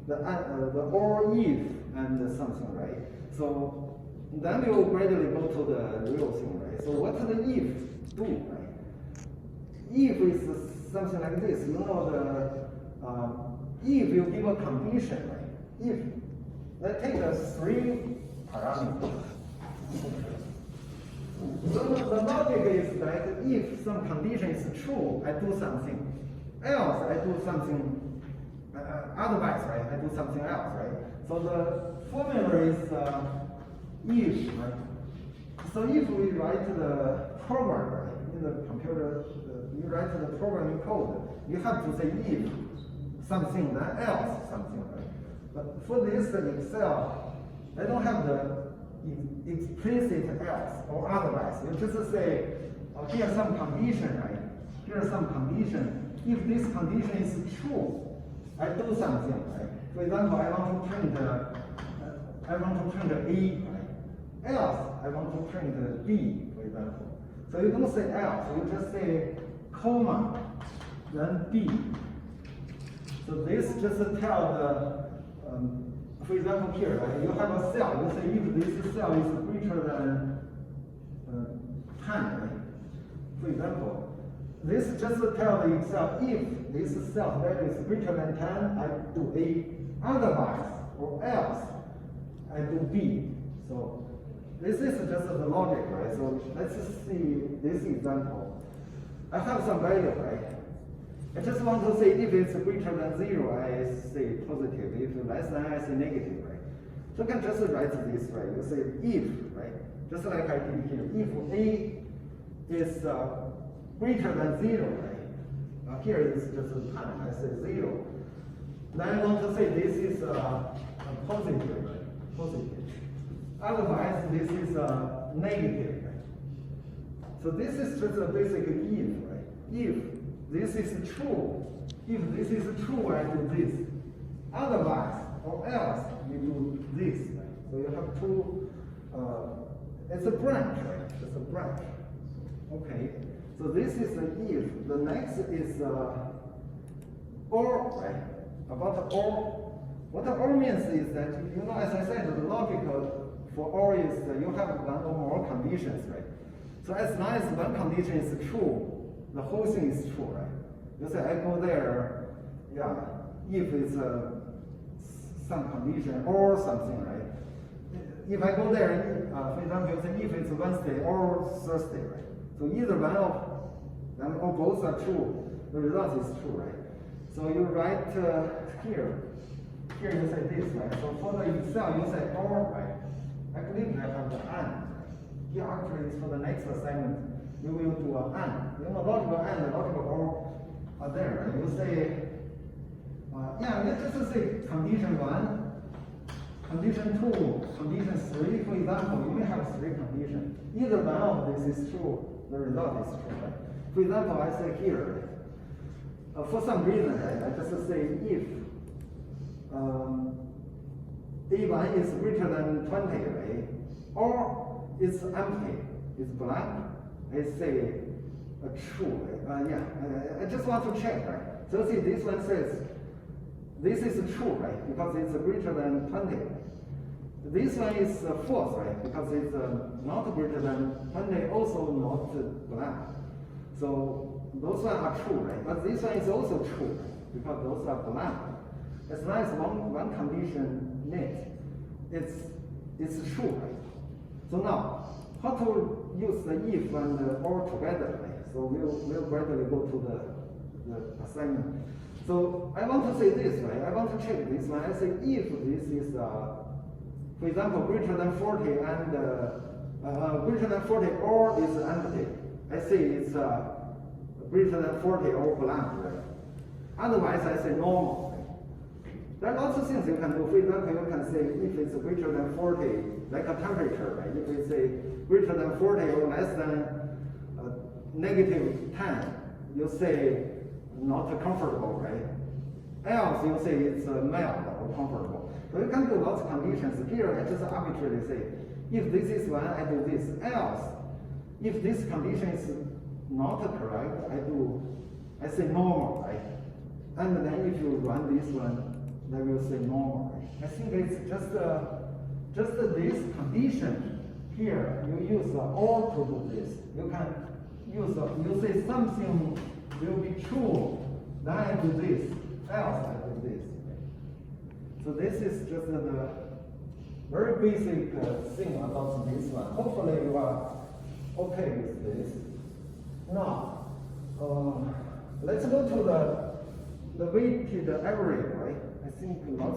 the or if and something, right? So then we'll gradually go to the real thing, right? So what does the if do, right? If is something like this, you know if you give a condition, right? If let's take the 3 parameters. So the logic is that if some condition is true, I do something. Else, I do something. Otherwise, right? I do something else, right? So the formula is if, right? So if we write the program, right, in the computer, you write the programming code, you have to say if something, then else something, right? But for this in Excel, I don't have the explicit else or otherwise. You just say, here's some condition, right? Here's some condition. If this condition is true, I do something, right? For example, I want to print A, right? Else, I want to print B, for example. So you don't say else, you just say comma, then B. So this just tell the, for example here, right? You have a cell, you say if this cell is greater than 10, right? For example, this just tell the Excel if this cell value is greater than 10, I do A, otherwise or else I do B. So this is just the logic, right? So let's see this example. I have some value, right? I just want to say if it's greater than 0, I say positive. If less than, I say negative, right? So you can just write this, right? You say if, right? Just like I did here. If A is greater than 0, right? Here it's just a time, I say 0. Then I want to say this is a positive, right? Positive. Otherwise, this is a negative, right? So this is just a basic if, right? If this is true, if this is true, I do this. Otherwise, or else, you do this, right? So you have two, it's a branch, right? It's a branch. Okay. So this is the if. The next is or, right? About the or. What the or means is that, you know, as I said, the logic for or is that you have one or more conditions, right? So as long as one condition is true, the whole thing is true, right? You say I go there, yeah, if it's some condition or something, right? If I go there, for example, you say if it's Wednesday or Thursday, right? So either one of them or both are true, the result is true, right? So you write here you say this, right? So for the Excel, you say or, right? I believe I have the and. Here actually is for the next assignment, you will do an and. You know, logical and and logical or are there, right? You say, yeah, let's just say condition 1, condition 2, condition 3, for example, you may have 3 conditions. Either one of this is true, the result is true, right? For example, I say here, for some reason, right, I just say if A1 is greater than 20, right? Or it's empty, it's blank, I say true, right? I just want to check, right? So see, this one says, this is true, right? Because it's greater than 20. This one is false, right? Because it's not greater than 20, also not blank. So those ones are true, right? But this one is also true, right? Because those are blank. As long as one condition met, it's true, right? So now, how to use the if and the or together, right? So we'll gradually go to the assignment. So I want to say this, right? I want to check this one. I say if this is, for example, greater than 40 and greater than 40 or is empty. I say it's greater than 40 or blank, right? Otherwise, I say normal. There are lots of things you can do. For example, you can say if it's greater than 40, like a temperature, right? If we say greater than 40 or less than negative 10, you say not comfortable, right? Else, you say it's mild or comfortable. So you can do lots of conditions. Here, I just arbitrarily say, if this is one, I do this. Else, if this condition is not correct, I say normal, right? And then if you run this one, they will say normal. I think it's just this condition here. You use or to do this. You can use you say something will be true, then I do this, else I do this. So this is just the very basic thing about this one. Hopefully you are okay with this. Now, let's go to the weighted average, right? I think lots